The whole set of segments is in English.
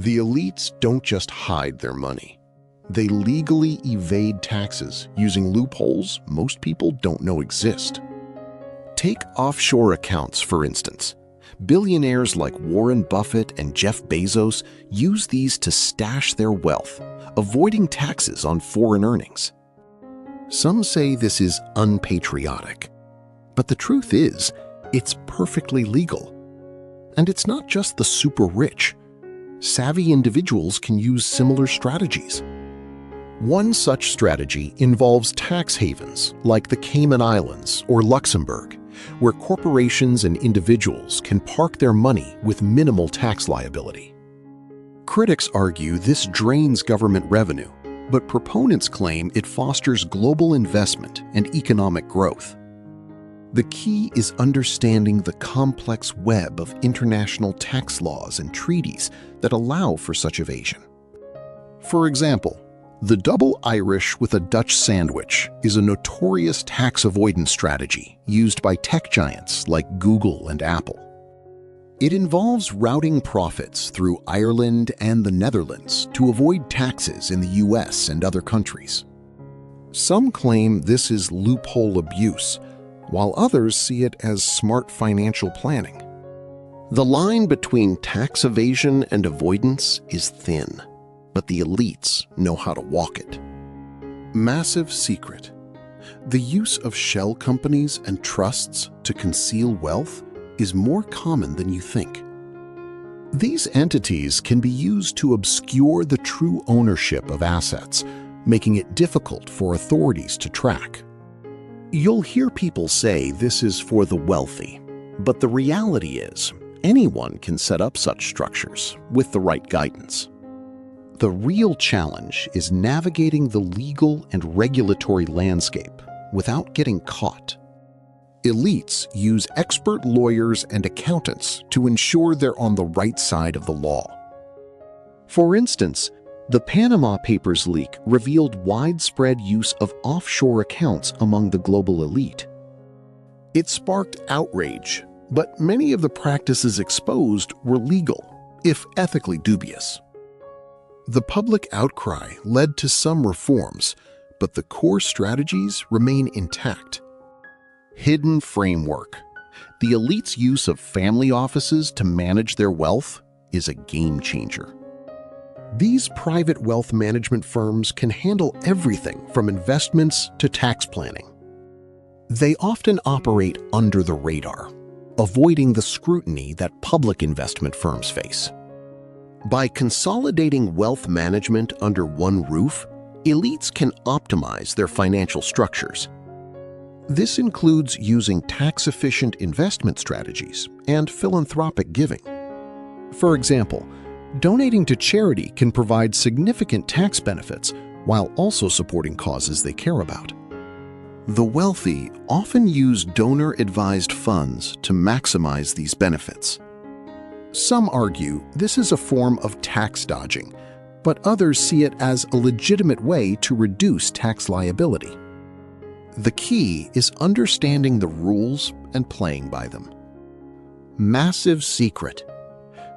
The elites don't just hide their money. They legally evade taxes using loopholes most people don't know exist. Take offshore accounts, for instance. Billionaires like Warren Buffett and Jeff Bezos use these to stash their wealth, avoiding taxes on foreign earnings. Some say this is unpatriotic, but the truth is, it's perfectly legal. And it's not just the super rich. Savvy individuals can use similar strategies. One such strategy involves tax havens like the Cayman Islands or Luxembourg, where corporations and individuals can park their money with minimal tax liability. Critics argue this drains government revenue, but proponents claim it fosters global investment and economic growth. The key is understanding the complex web of international tax laws and treaties that allow for such evasion. For example, the double Irish with a Dutch sandwich is a notorious tax avoidance strategy used by tech giants like Google and Apple. It involves routing profits through Ireland and the Netherlands to avoid taxes in the US and other countries. Some claim this is loophole abuse, while others see it as smart financial planning. The line between tax evasion and avoidance is thin, but the elites know how to walk it. Massive secret. The use of shell companies and trusts to conceal wealth is more common than you think. These entities can be used to obscure the true ownership of assets, making it difficult for authorities to track. You'll hear people say this is for the wealthy, but the reality is anyone can set up such structures with the right guidance. The real challenge is navigating the legal and regulatory landscape without getting caught. Elites use expert lawyers and accountants to ensure they're on the right side of the law. For instance, the Panama Papers leak revealed widespread use of offshore accounts among the global elite. It sparked outrage, but many of the practices exposed were legal, if ethically dubious. The public outcry led to some reforms, but the core strategies remain intact. Hidden framework. The elite's use of family offices to manage their wealth is a game changer. These private wealth management firms can handle everything from investments to tax planning. They often operate under the radar, avoiding the scrutiny that public investment firms face. By consolidating wealth management under one roof, elites can optimize their financial structures. This includes using tax-efficient investment strategies and philanthropic giving. For example, donating to charity can provide significant tax benefits while also supporting causes they care about. The wealthy often use donor-advised funds to maximize these benefits. Some argue this is a form of tax dodging, but others see it as a legitimate way to reduce tax liability. The key is understanding the rules and playing by them. Massive secret.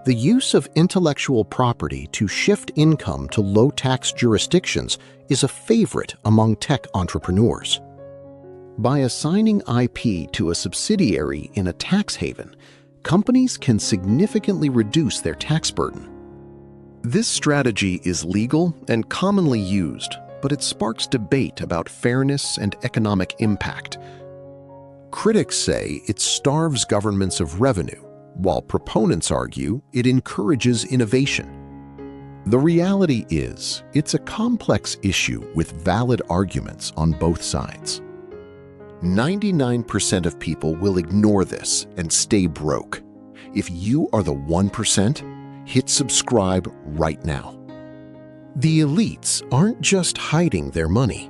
The use of intellectual property to shift income to low-tax jurisdictions is a favorite among tech entrepreneurs. By assigning IP to a subsidiary in a tax haven, companies can significantly reduce their tax burden. This strategy is legal and commonly used, but it sparks debate about fairness and economic impact. Critics say it starves governments of revenue, while proponents argue it encourages innovation. The reality is, it's a complex issue with valid arguments on both sides. 99% of people will ignore this and stay broke. If you are the 1%, hit subscribe right now. The elites aren't just hiding their money.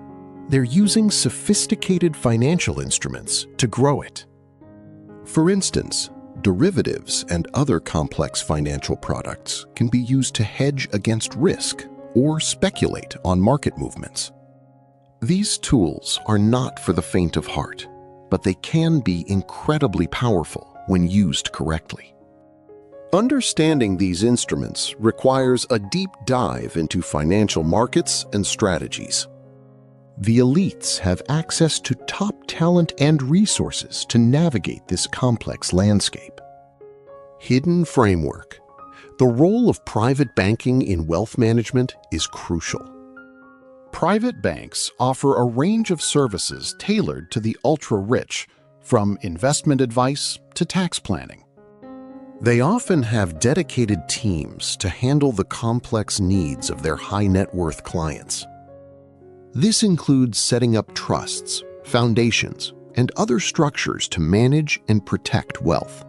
They're using sophisticated financial instruments to grow it. For instance, derivatives and other complex financial products can be used to hedge against risk or speculate on market movements. These tools are not for the faint of heart, but they can be incredibly powerful when used correctly. Understanding these instruments requires a deep dive into financial markets and strategies. The elites have access to top talent and resources to navigate this complex landscape. Hidden framework. The role of private banking in wealth management is crucial. Private banks offer a range of services tailored to the ultra-rich, from investment advice to tax planning. They often have dedicated teams to handle the complex needs of their high-net-worth clients. This includes setting up trusts, foundations, and other structures to manage and protect wealth.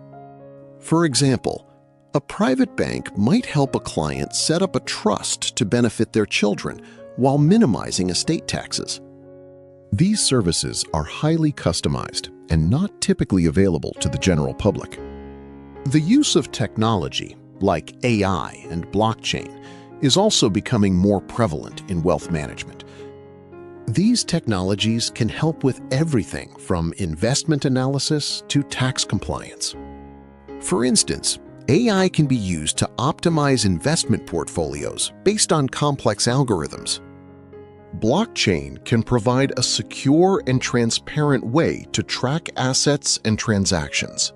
For example, a private bank might help a client set up a trust to benefit their children while minimizing estate taxes. These services are highly customized and not typically available to the general public. The use of technology, like AI and blockchain, is also becoming more prevalent in wealth management. These technologies can help with everything from investment analysis to tax compliance. For instance, AI can be used to optimize investment portfolios based on complex algorithms. Blockchain can provide a secure and transparent way to track assets and transactions.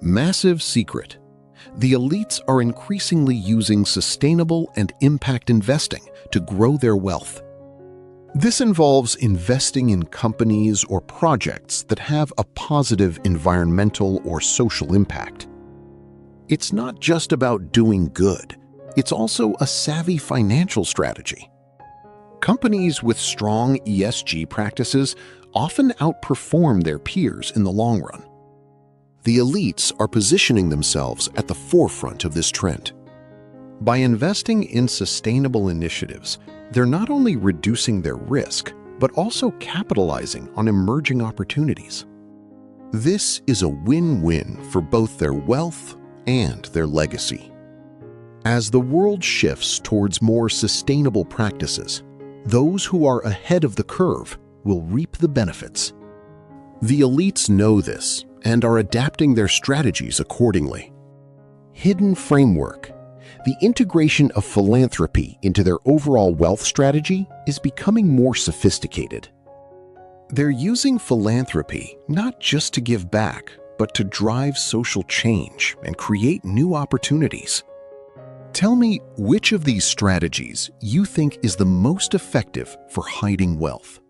Massive secret. The elites are increasingly using sustainable and impact investing to grow their wealth. This involves investing in companies or projects that have a positive environmental or social impact. It's not just about doing good, it's also a savvy financial strategy. Companies with strong ESG practices often outperform their peers in the long run. The elites are positioning themselves at the forefront of this trend. By investing in sustainable initiatives, they're not only reducing their risk, but also capitalizing on emerging opportunities. This is a win-win for both their wealth and their legacy. As the world shifts towards more sustainable practices, those who are ahead of the curve will reap the benefits. The elites know this and are adapting their strategies accordingly. Hidden framework. The integration of philanthropy into their overall wealth strategy is becoming more sophisticated. They're using philanthropy not just to give back, but to drive social change and create new opportunities. Tell me which of these strategies you think is the most effective for hiding wealth.